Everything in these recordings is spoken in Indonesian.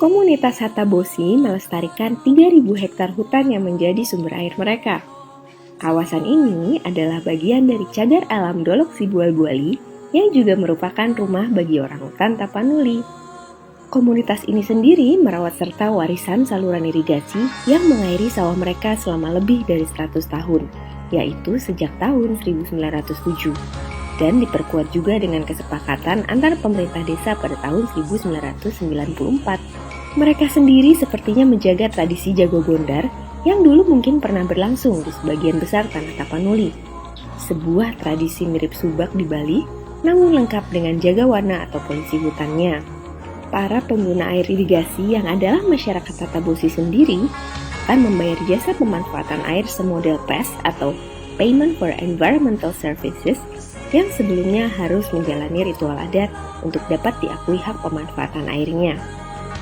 Komunitas Hataboshi melestarikan 3.000 hektar hutan yang menjadi sumber air mereka. Kawasan ini adalah bagian dari cagar alam Dolok Sibualbuali yang juga merupakan rumah bagi orangutan Tapanuli. Komunitas ini sendiri merawat serta warisan saluran irigasi yang mengairi sawah mereka selama lebih dari 100 tahun, yaitu sejak tahun 1907. Dan diperkuat juga dengan kesepakatan antar pemerintah desa pada tahun 1994. Mereka sendiri sepertinya menjaga tradisi jago bondar yang dulu mungkin pernah berlangsung di sebagian besar tanah Tapanuli. Sebuah tradisi mirip subak di Bali, namun lengkap dengan jaga warna atau polisi hutannya. Para pengguna air irigasi yang adalah masyarakat Hataboshi sendiri akan membayar jasa pemanfaatan air semodel PES atau Payment for Environmental Services yang sebelumnya harus menjalani ritual adat untuk dapat diakui hak pemanfaatan airnya.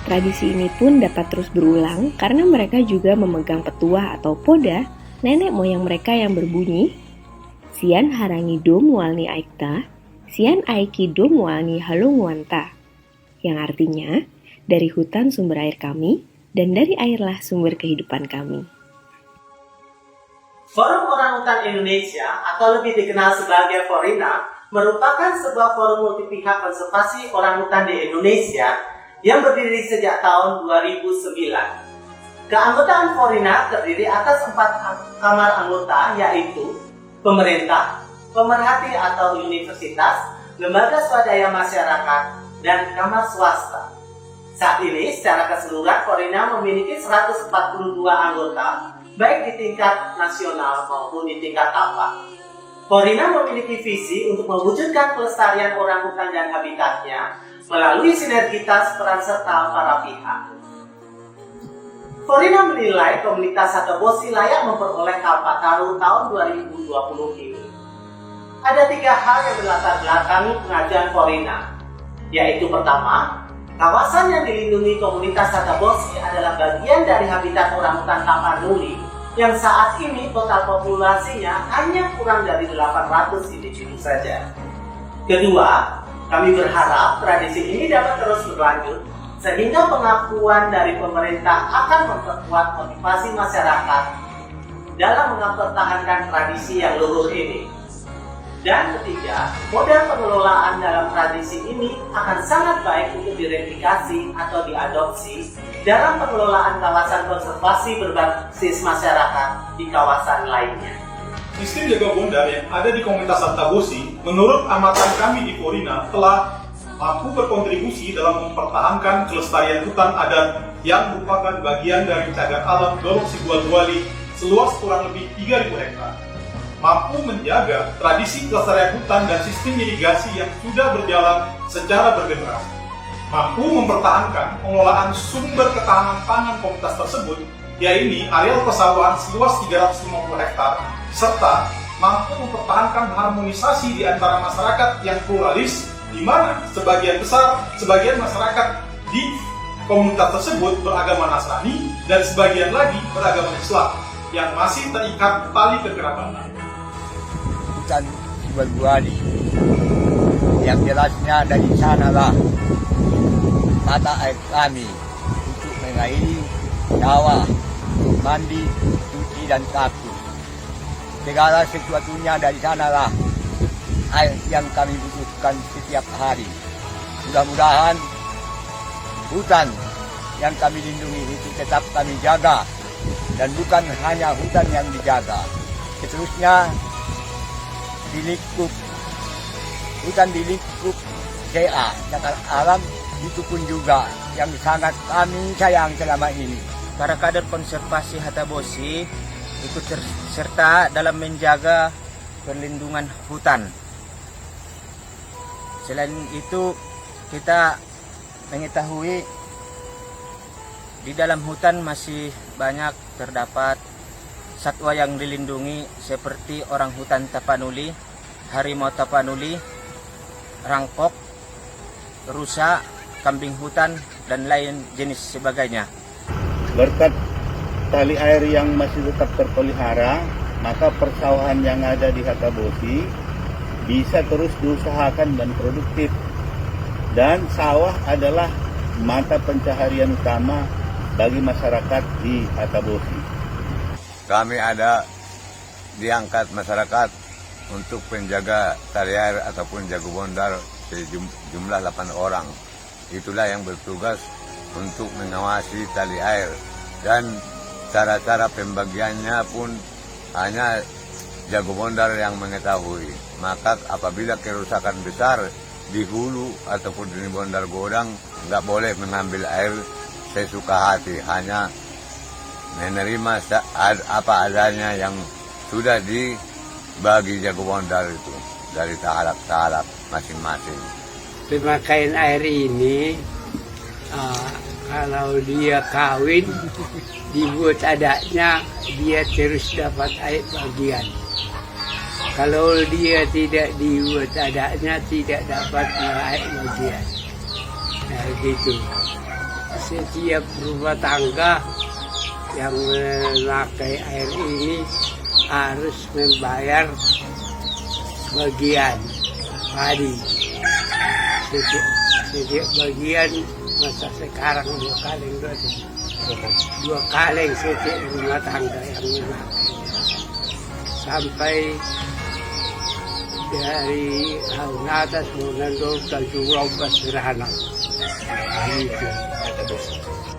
Tradisi ini pun dapat terus berulang karena mereka juga memegang petuah atau poda nenek moyang mereka yang berbunyi Sian Harangi Dom Walni Aikta, Sian Aiki Dom Walni Halungwanta, yang artinya dari hutan sumber air kami dan dari airlah sumber kehidupan kami. Forum Orangutan Indonesia atau lebih dikenal sebagai Forina merupakan sebuah forum multipihak konservasi orangutan di Indonesia yang berdiri sejak tahun 2009. Keanggotaan Forina terdiri atas 4 kamar anggota, yaitu pemerintah, pemerhati atau universitas, lembaga swadaya masyarakat, dan kamar swasta. Saat ini secara keseluruhan Forina memiliki 142 anggota, baik di tingkat nasional maupun di tingkat tapak. Forina memiliki visi untuk mewujudkan pelestarian orangutan dan habitatnya melalui sinergitas peran serta para pihak. Forina menilai komunitas Hataboshi layak memperoleh Kalpataru tahun 2020 ini. Ada 3 hal yang berlatar belakangi pengajuan Forina, yaitu pertama, kawasan yang dilindungi komunitas Hataboshi adalah bagian dari habitat orangutan Tapanuli yang saat ini total populasinya hanya kurang dari 800 individu saja. Kedua, kami berharap tradisi ini dapat terus berlanjut sehingga pengakuan dari pemerintah akan memperkuat motivasi masyarakat dalam mempertahankan tradisi yang luhur ini. Dan ketiga, model pengelolaan dalam tradisi ini akan sangat baik untuk direplikasi atau diadopsi dalam pengelolaan kawasan konservasi berbasis masyarakat di kawasan lainnya. Sistem jaga bondar yang ada di komunitas Hataboshi, menurut amatan kami di Forina, telah mampu berkontribusi dalam mempertahankan kelestarian hutan adat yang merupakan bagian dari cagar alam Dolok Sibualbuali seluas kurang lebih 3.000 hektar. Mampu menjaga tradisi kelestarian hutan dan sistem irigasi yang sudah berjalan secara bergenerasi. Mampu mempertahankan pengelolaan sumber ketahanan pangan komunitas tersebut, yaitu areal persawahan seluas 350 hektar, serta mampu mempertahankan harmonisasi di antara masyarakat yang pluralis, di mana sebagian masyarakat di komunitas tersebut beragama Nasrani dan sebagian lagi beragama Islam yang masih terikat tali kekerabatan. Hutan Sibualbuali yang jelasnya dari sanalah mata air kami untuk mengairi sawah, mandi, cuci dan sapu. Segala sesuatunya dari sanalah air yang kami butuhkan setiap hari. Mudah-mudahan hutan yang kami lindungi itu tetap kami jaga, dan bukan hanya hutan yang dijaga. Seterusnya hutan di lingkup CA, cagar alam, itu pun juga yang sangat kami sayang selama ini. Para kader konservasi Hataboshi ikut serta dalam menjaga perlindungan hutan. Selain itu, kita mengetahui di dalam hutan masih banyak terdapat satwa yang dilindungi seperti orang hutan Tapanuli, harimau Tapanuli, rangkok, rusa, kambing hutan, dan lain jenis sebagainya. Berkat tali air yang masih tetap terpelihara, maka persawahan yang ada di Hataboshi bisa terus diusahakan dan produktif. Dan sawah adalah mata pencaharian utama bagi masyarakat di Hatabosi. Kami ada diangkat masyarakat untuk penjaga tali air ataupun jago bondar sejumlah 8 orang. Itulah yang bertugas untuk mengawasi tali air, dan cara-cara pembagiannya pun hanya jago bondar yang mengetahui. Maka apabila kerusakan besar di hulu ataupun di bondar godang, nggak boleh mengambil air sesuka hati, hanya menerima apa adanya yang sudah dibagi jago bondar itu dari tahalak-tahalak masing-masing. Pemakaian air ini kalau dia kawin dibuat adatnya, dia terus dapat air bagian. Kalau dia tidak dibuat adatnya, tidak dapat air bagian. Nah gitu. Setiap rumah tangga yang memakai air ini harus membayar bagian padi. Setiap bagian masa sekarang 2 kaleng berarti 2 kaleng setiap rumah tangga yang memakai, sampai dari tahun atas mengendor Tanjung Rombas Gerhana.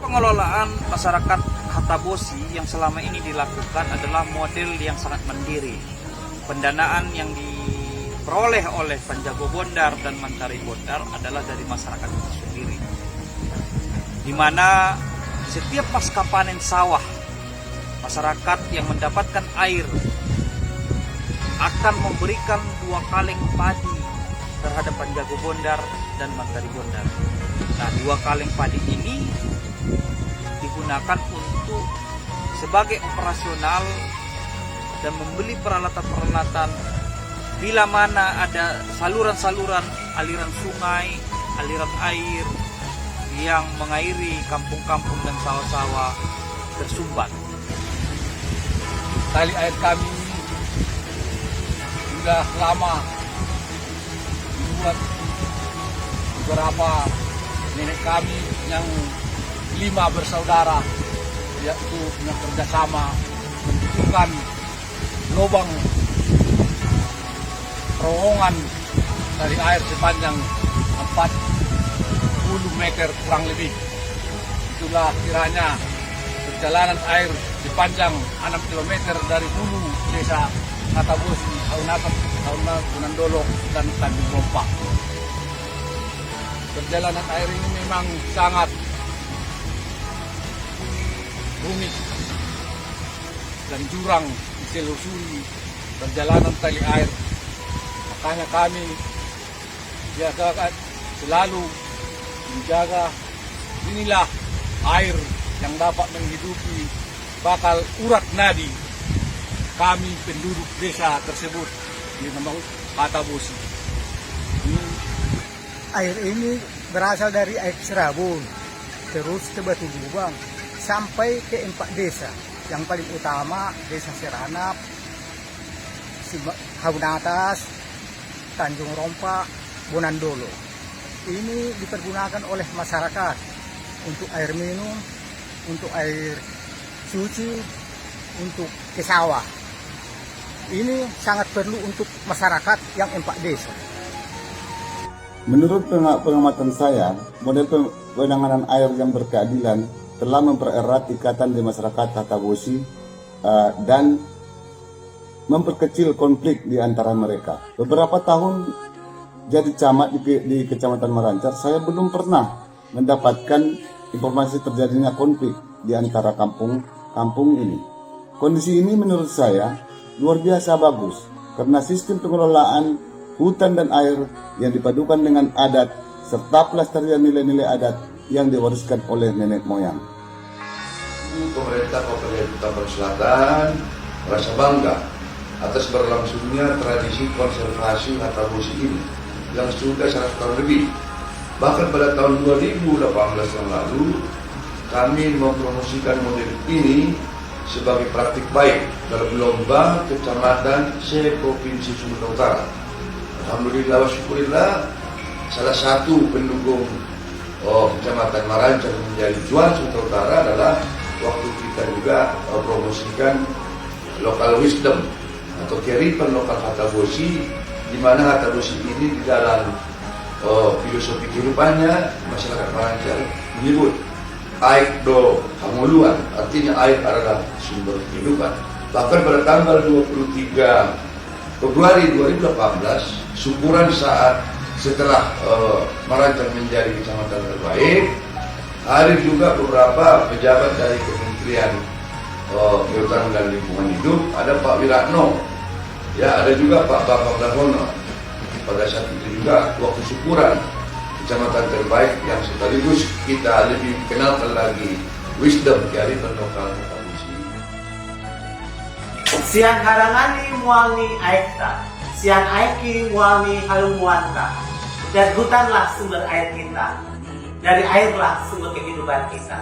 Pengelolaan masyarakat Hatabosi yang selama ini dilakukan adalah model yang sangat mandiri. Pendanaan yang diperoleh oleh penjago bondar dan mentari bondar adalah dari masyarakat itu sendiri, di mana setiap pasca panen sawah, masyarakat yang mendapatkan air akan memberikan 2 kaleng padi terhadap penjago bondar dan mentari bondar. Nah, 2 kaleng padi ini digunakan untuk sebagai operasional dan membeli peralatan-peralatan bila mana ada saluran-saluran, aliran sungai, aliran air yang mengairi kampung-kampung dan sawah-sawah tersumbat. Tali air kami sudah lama dibuat beberapa nenek kami yang 5 bersaudara, yaitu bekerja sama membutuhkan lubang terowongan dari air sepanjang 40 meter kurang lebih. Itulah kiranya perjalanan air sepanjang 6 km dari hulu desa Hatabosi, Haunatan, Gunandolo, dan Tanjung Rompa. Perjalanan air ini memang sangat rumit dan jurang diselusuri perjalanan tali air. Makanya kami selalu menjaga inilah air yang dapat menghidupi bakal urat nadi kami penduduk desa tersebut di nama Hatabosi. Air ini berasal dari air Serabun, terus ke Batu Lubang sampai ke 4 desa. Yang paling utama desa Seranap, Haunatas, Tanjung Rompa, Bonandolo. Ini dipergunakan oleh masyarakat untuk air minum, untuk air suci, untuk ke sawah. Ini sangat perlu untuk masyarakat yang 4 desa. Menurut pengamatan saya, model penanganan air yang berkeadilan telah mempererat ikatan di masyarakat Hatabosi dan memperkecil konflik di antara mereka. Beberapa tahun jadi camat di Kecamatan Marancar, saya belum pernah mendapatkan informasi terjadinya konflik di antara kampung ini. Kondisi ini menurut saya luar biasa bagus karena sistem pengelolaan hutan dan air yang dipadukan dengan adat serta pelestarian nilai-nilai adat yang diwariskan oleh nenek moyang. Pemerintah Kabupaten Huta Selatan merasa bangga atas berlangsungnya tradisi konservasi Hatabosi ini yang sudah 100 tahun lebih. Bahkan pada tahun 2018 yang lalu kami mempromosikan model ini sebagai praktik baik dalam lomba kecamatan se-Provinsi Sumatera Utara. Alhamdulillah wa syukurillah, salah satu pendukung Kecamatan Marancang menjadi juara Sumatera Utara adalah waktu kita juga promosikan lokal wisdom atau kearifan lokal Hatabosi, di mana Hatabosi ini di dalam filosofi kehidupannya masyarakat Marancang menyebut air do hamuluan, artinya air adalah sumber kehidupan. Bahkan pada tanggal 23 Februari 2018, syukuran saat setelah Marancang menjadi kecamatan terbaik, hadir juga beberapa pejabat dari Kementerian Kehutanan dan Lingkungan Hidup, ada Pak Wiratno, ya ada juga Pak Bambang Dahono. Pada saat itu juga waktu syukuran kecamatan terbaik yang sekaligus kita lebih kenalkan lagi wisdom kearifan lokal Hatabosi. Sian harangani mualni aekta, sian aeki mualni halumuanta. Dan hutanlah sumber air kita, dari airlah sumber kehidupan kita.